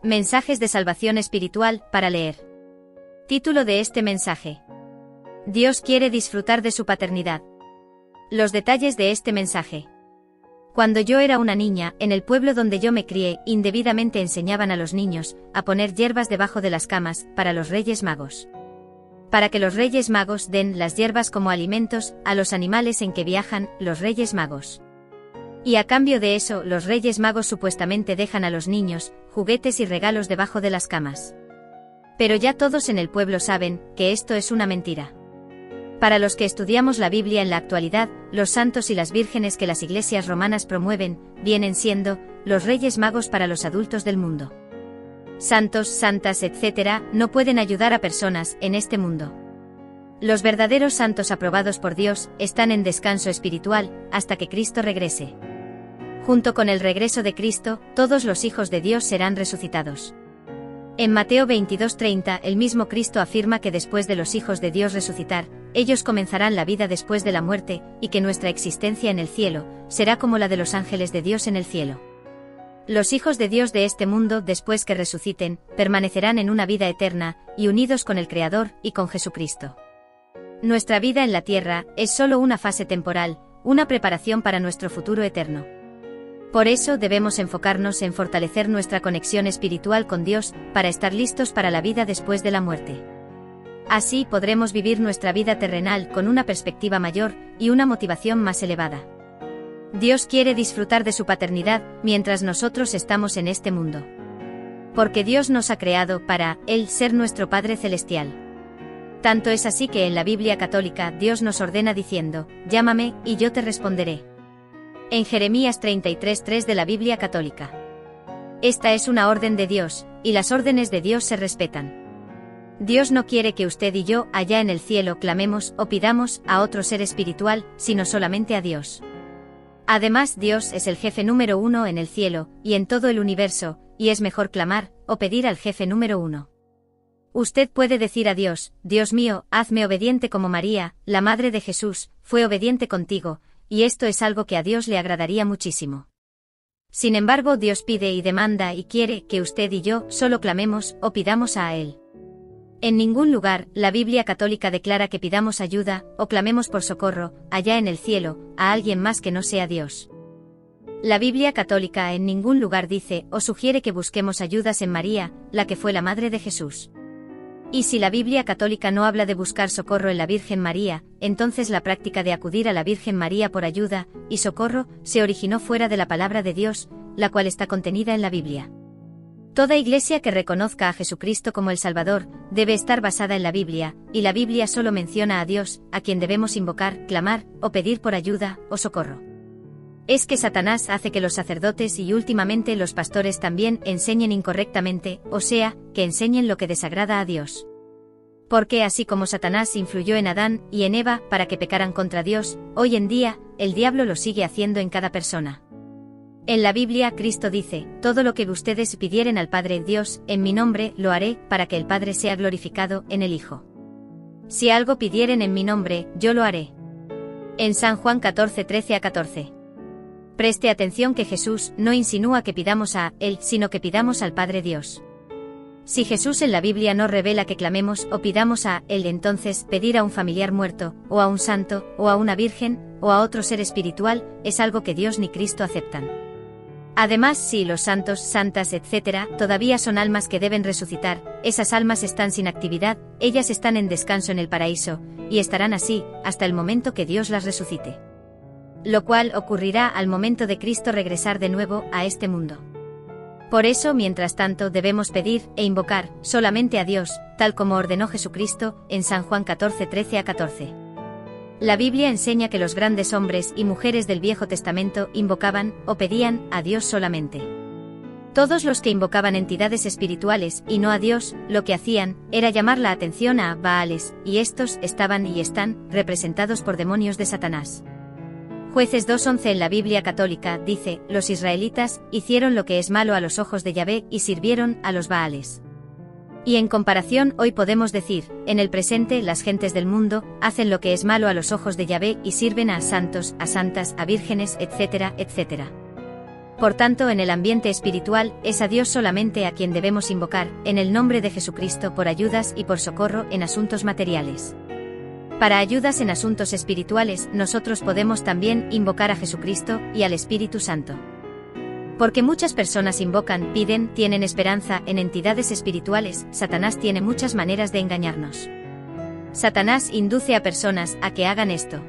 Mensajes de salvación espiritual para leer. Título de este mensaje: Dios quiere disfrutar de su paternidad. Los detalles de este mensaje. Cuando yo era una niña, en el pueblo donde yo me crié, indebidamente enseñaban a los niños a poner hierbas debajo de las camas para los Reyes Magos. Para que los Reyes Magos den las hierbas como alimentos a los animales en que viajan los Reyes Magos. Y a cambio de eso, los Reyes Magos supuestamente dejan a los niños juguetes y regalos debajo de las camas. Pero ya todos en el pueblo saben que esto es una mentira. Para los que estudiamos la Biblia en la actualidad, los santos y las vírgenes que las iglesias romanas promueven, vienen siendo los Reyes Magos para los adultos del mundo. Santos, santas, etc., no pueden ayudar a personas en este mundo. Los verdaderos santos aprobados por Dios están en descanso espiritual hasta que Cristo regrese. Junto con el regreso de Cristo, todos los hijos de Dios serán resucitados. En Mateo 22:30, el mismo Cristo afirma que después de los hijos de Dios resucitar, ellos comenzarán la vida después de la muerte, y que nuestra existencia en el cielo será como la de los ángeles de Dios en el cielo. Los hijos de Dios de este mundo, después que resuciten, permanecerán en una vida eterna, y unidos con el Creador y con Jesucristo. Nuestra vida en la tierra es solo una fase temporal, una preparación para nuestro futuro eterno. Por eso debemos enfocarnos en fortalecer nuestra conexión espiritual con Dios, para estar listos para la vida después de la muerte. Así podremos vivir nuestra vida terrenal con una perspectiva mayor y una motivación más elevada. Dios quiere disfrutar de su paternidad mientras nosotros estamos en este mundo. Porque Dios nos ha creado para Él ser nuestro Padre Celestial. Tanto es así que en la Biblia católica Dios nos ordena diciendo: «Llámame, y yo te responderé». En Jeremías 33:3 de la Biblia católica. Esta es una orden de Dios, y las órdenes de Dios se respetan. Dios no quiere que usted y yo, allá en el cielo, clamemos o pidamos a otro ser espiritual, sino solamente a Dios. Además, Dios es el jefe número 1 en el cielo, y en todo el universo, y es mejor clamar o pedir al jefe número 1. Usted puede decir a Dios: «Dios mío, hazme obediente como María, la madre de Jesús, fue obediente contigo», y esto es algo que a Dios le agradaría muchísimo. Sin embargo, Dios pide y demanda y quiere que usted y yo solo clamemos o pidamos a Él. En ningún lugar, la Biblia católica declara que pidamos ayuda o clamemos por socorro, allá en el cielo, a alguien más que no sea Dios. La Biblia católica en ningún lugar dice o sugiere que busquemos ayudas en María, la que fue la madre de Jesús. Y si la Biblia católica no habla de buscar socorro en la Virgen María, entonces la práctica de acudir a la Virgen María por ayuda y socorro se originó fuera de la palabra de Dios, la cual está contenida en la Biblia. Toda iglesia que reconozca a Jesucristo como el Salvador debe estar basada en la Biblia, y la Biblia solo menciona a Dios, a quien debemos invocar, clamar o pedir por ayuda o socorro. Es que Satanás hace que los sacerdotes y últimamente los pastores también enseñen incorrectamente, o sea, que enseñen lo que desagrada a Dios. Porque así como Satanás influyó en Adán y en Eva para que pecaran contra Dios, hoy en día, el diablo lo sigue haciendo en cada persona. En la Biblia Cristo dice: «Todo lo que ustedes pidieren al Padre Dios, en mi nombre, lo haré, para que el Padre sea glorificado en el Hijo. Si algo pidieren en mi nombre, yo lo haré». En San Juan 14:13-14. Preste atención que Jesús no insinúa que pidamos a Él, sino que pidamos al Padre Dios. Si Jesús en la Biblia no revela que clamemos o pidamos a Él, entonces pedir a un familiar muerto, o a un santo, o a una virgen, o a otro ser espiritual, es algo que Dios ni Cristo aceptan. Además, si los santos, santas, etc., todavía son almas que deben resucitar, esas almas están sin actividad, ellas están en descanso en el paraíso, y estarán así, hasta el momento que Dios las resucite. Lo cual ocurrirá al momento de Cristo regresar de nuevo a este mundo. Por eso, mientras tanto, debemos pedir e invocar solamente a Dios, tal como ordenó Jesucristo en San Juan 14:13-14. La Biblia enseña que los grandes hombres y mujeres del Viejo Testamento invocaban o pedían a Dios solamente. Todos los que invocaban entidades espirituales y no a Dios, lo que hacían era llamar la atención a Baales, y estos estaban y están representados por demonios de Satanás. Jueces 2:11 en la Biblia católica dice: «Los israelitas hicieron lo que es malo a los ojos de Yahvé y sirvieron a los Baales». Y en comparación, hoy podemos decir, en el presente las gentes del mundo hacen lo que es malo a los ojos de Yahvé y sirven a santos, a santas, a vírgenes, etc., etc. Por tanto, en el ambiente espiritual, es a Dios solamente a quien debemos invocar, en el nombre de Jesucristo, por ayudas y por socorro en asuntos materiales. Para ayudas en asuntos espirituales, nosotros podemos también invocar a Jesucristo y al Espíritu Santo. Porque muchas personas invocan, piden, tienen esperanza en entidades espirituales. Satanás tiene muchas maneras de engañarnos. Satanás induce a personas a que hagan esto.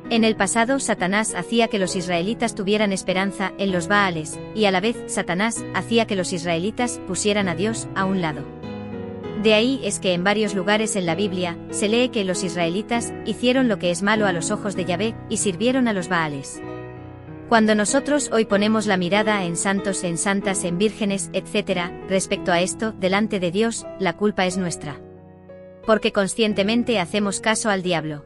En el pasado, Satanás hacía que los israelitas tuvieran esperanza en los Baales, y a la vez, Satanás hacía que los israelitas pusieran a Dios a un lado. De ahí es que en varios lugares en la Biblia, se lee que los israelitas hicieron lo que es malo a los ojos de Yahvé, y sirvieron a los Baales. Cuando nosotros hoy ponemos la mirada en santos, en santas, en vírgenes, etc., respecto a esto, delante de Dios, la culpa es nuestra. Porque conscientemente hacemos caso al diablo.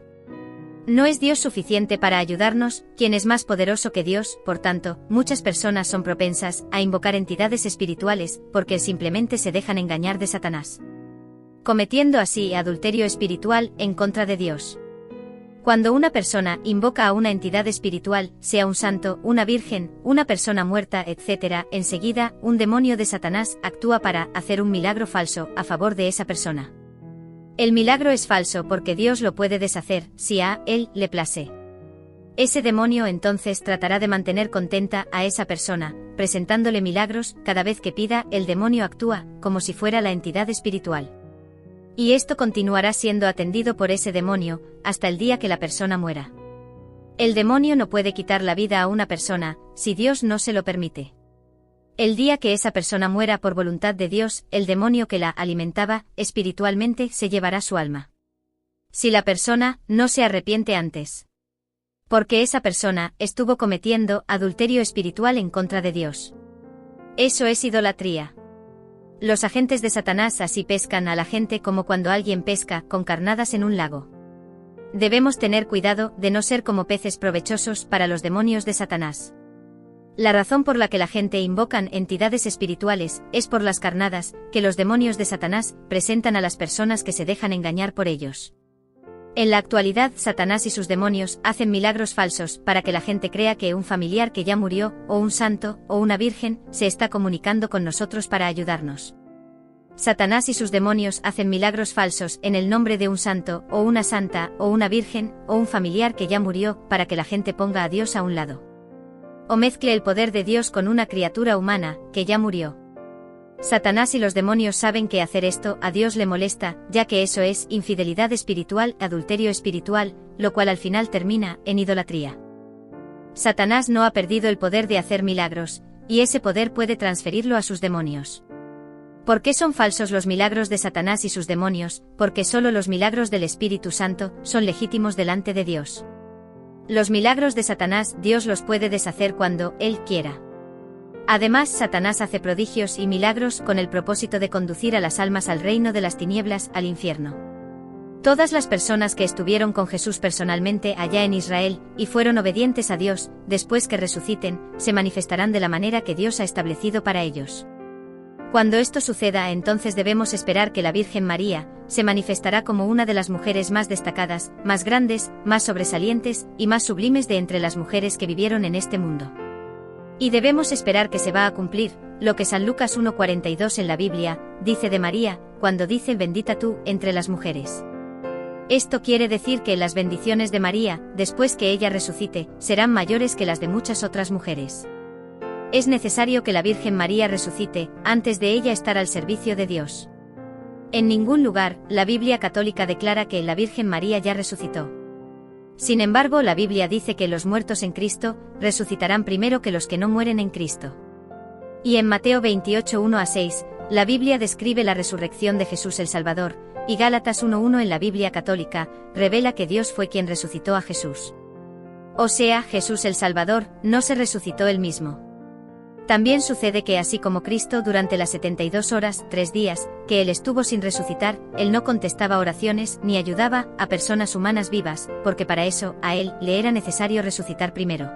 No es Dios suficiente para ayudarnos, quien es más poderoso que Dios. Por tanto, muchas personas son propensas a invocar entidades espirituales, porque simplemente se dejan engañar de Satanás, cometiendo así adulterio espiritual en contra de Dios. Cuando una persona invoca a una entidad espiritual, sea un santo, una virgen, una persona muerta, etc., enseguida, un demonio de Satanás actúa para hacer un milagro falso a favor de esa persona. El milagro es falso porque Dios lo puede deshacer, si a él le place. Ese demonio entonces tratará de mantener contenta a esa persona, presentándole milagros. Cada vez que pida, el demonio actúa como si fuera la entidad espiritual. Y esto continuará siendo atendido por ese demonio, hasta el día que la persona muera. El demonio no puede quitar la vida a una persona, si Dios no se lo permite. El día que esa persona muera por voluntad de Dios, el demonio que la alimentaba espiritualmente se llevará su alma. Si la persona no se arrepiente antes. Porque esa persona estuvo cometiendo adulterio espiritual en contra de Dios. Eso es idolatría. Los agentes de Satanás así pescan a la gente como cuando alguien pesca con carnadas en un lago. Debemos tener cuidado de no ser como peces provechosos para los demonios de Satanás. La razón por la que la gente invocan entidades espirituales es por las carnadas que los demonios de Satanás presentan a las personas que se dejan engañar por ellos. En la actualidad, Satanás y sus demonios hacen milagros falsos para que la gente crea que un familiar que ya murió, o un santo, o una virgen, se está comunicando con nosotros para ayudarnos. Satanás y sus demonios hacen milagros falsos en el nombre de un santo, o una santa, o una virgen, o un familiar que ya murió, para que la gente ponga a Dios a un lado. O mezcle el poder de Dios con una criatura humana, que ya murió. Satanás y los demonios saben que hacer esto a Dios le molesta, ya que eso es infidelidad espiritual, adulterio espiritual, lo cual al final termina en idolatría. Satanás no ha perdido el poder de hacer milagros, y ese poder puede transferirlo a sus demonios. ¿Por qué son falsos los milagros de Satanás y sus demonios? Porque solo los milagros del Espíritu Santo son legítimos delante de Dios. Los milagros de Satanás Dios los puede deshacer cuando Él quiera. Además, Satanás hace prodigios y milagros con el propósito de conducir a las almas al reino de las tinieblas, al infierno. Todas las personas que estuvieron con Jesús personalmente allá en Israel, y fueron obedientes a Dios, después que resuciten, se manifestarán de la manera que Dios ha establecido para ellos. Cuando esto suceda, entonces debemos esperar que la Virgen María se manifestará como una de las mujeres más destacadas, más grandes, más sobresalientes y más sublimes de entre las mujeres que vivieron en este mundo. Y debemos esperar que se va a cumplir lo que San Lucas 1:42 en la Biblia dice de María, cuando dice bendita tú entre las mujeres. Esto quiere decir que las bendiciones de María, después que ella resucite, serán mayores que las de muchas otras mujeres. Es necesario que la Virgen María resucite, antes de ella estar al servicio de Dios. En ningún lugar, la Biblia católica declara que la Virgen María ya resucitó. Sin embargo, la Biblia dice que los muertos en Cristo resucitarán primero que los que no mueren en Cristo. Y en Mateo 28:1-6, la Biblia describe la resurrección de Jesús el Salvador, y Gálatas 1:1 en la Biblia católica revela que Dios fue quien resucitó a Jesús. O sea, Jesús el Salvador no se resucitó él mismo. También sucede que así como Cristo durante las 72 horas, 3 días, que Él estuvo sin resucitar, Él no contestaba oraciones ni ayudaba a personas humanas vivas, porque para eso, a Él le era necesario resucitar primero.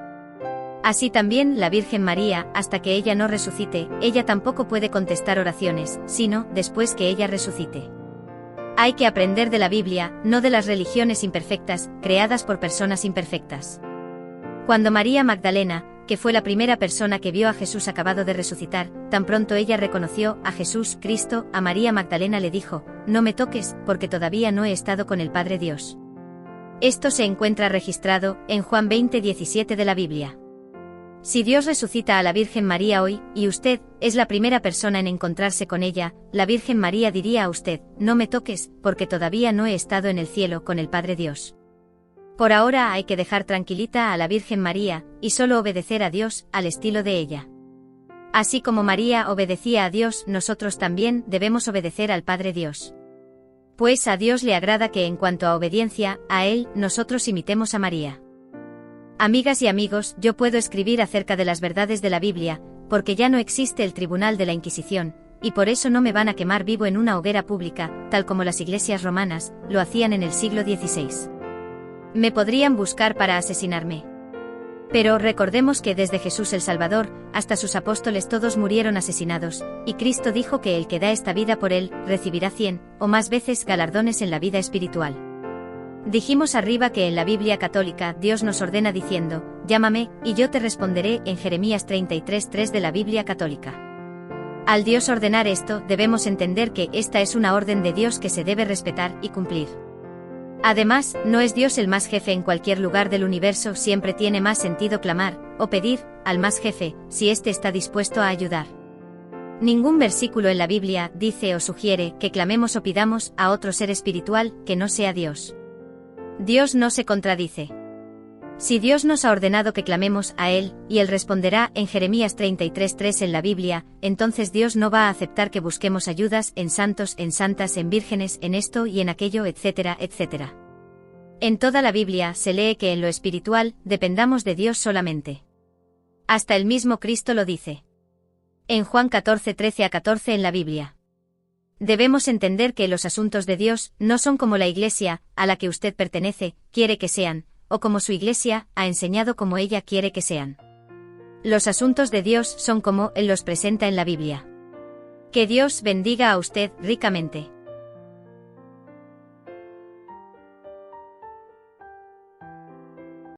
Así también la Virgen María, hasta que ella no resucite, ella tampoco puede contestar oraciones, sino después que ella resucite. Hay que aprender de la Biblia, no de las religiones imperfectas, creadas por personas imperfectas. Cuando María Magdalena que fue la primera persona que vio a Jesús acabado de resucitar, tan pronto ella reconoció a Jesús Cristo, a María Magdalena le dijo: no me toques, porque todavía no he estado con el Padre Dios. Esto se encuentra registrado en Juan 20:17 de la Biblia. Si Dios resucita a la Virgen María hoy, y usted es la primera persona en encontrarse con ella, la Virgen María diría a usted: no me toques, porque todavía no he estado en el cielo con el Padre Dios. Por ahora hay que dejar tranquilita a la Virgen María, y solo obedecer a Dios, al estilo de ella. Así como María obedecía a Dios, nosotros también debemos obedecer al Padre Dios. Pues a Dios le agrada que en cuanto a obediencia, a Él, nosotros imitemos a María. Amigas y amigos, yo puedo escribir acerca de las verdades de la Biblia, porque ya no existe el tribunal de la Inquisición, y por eso no me van a quemar vivo en una hoguera pública, tal como las iglesias romanas lo hacían en el siglo XVI. Me podrían buscar para asesinarme. Pero recordemos que desde Jesús el Salvador, hasta sus apóstoles todos murieron asesinados, y Cristo dijo que el que da esta vida por él, recibirá 100 o más veces galardones en la vida espiritual. Dijimos arriba que en la Biblia católica Dios nos ordena diciendo: llámame, y yo te responderé, en Jeremías 33:3 de la Biblia católica. Al Dios ordenar esto, debemos entender que esta es una orden de Dios que se debe respetar y cumplir. Además, no es Dios el más jefe en cualquier lugar del universo, siempre tiene más sentido clamar, o pedir, al más jefe, si éste está dispuesto a ayudar. Ningún versículo en la Biblia dice o sugiere que clamemos o pidamos a otro ser espiritual que no sea Dios. Dios no se contradice. Si Dios nos ha ordenado que clamemos a Él, y Él responderá en Jeremías 33:3 en la Biblia, entonces Dios no va a aceptar que busquemos ayudas en santos, en santas, en vírgenes, en esto y en aquello, etcétera, etcétera. En toda la Biblia se lee que en lo espiritual dependamos de Dios solamente. Hasta el mismo Cristo lo dice. En Juan 14:13-14 en la Biblia. Debemos entender que los asuntos de Dios no son como la iglesia, a la que usted pertenece, quiere que sean, o como su iglesia ha enseñado como ella quiere que sean. Los asuntos de Dios son como Él los presenta en la Biblia. Que Dios bendiga a usted ricamente.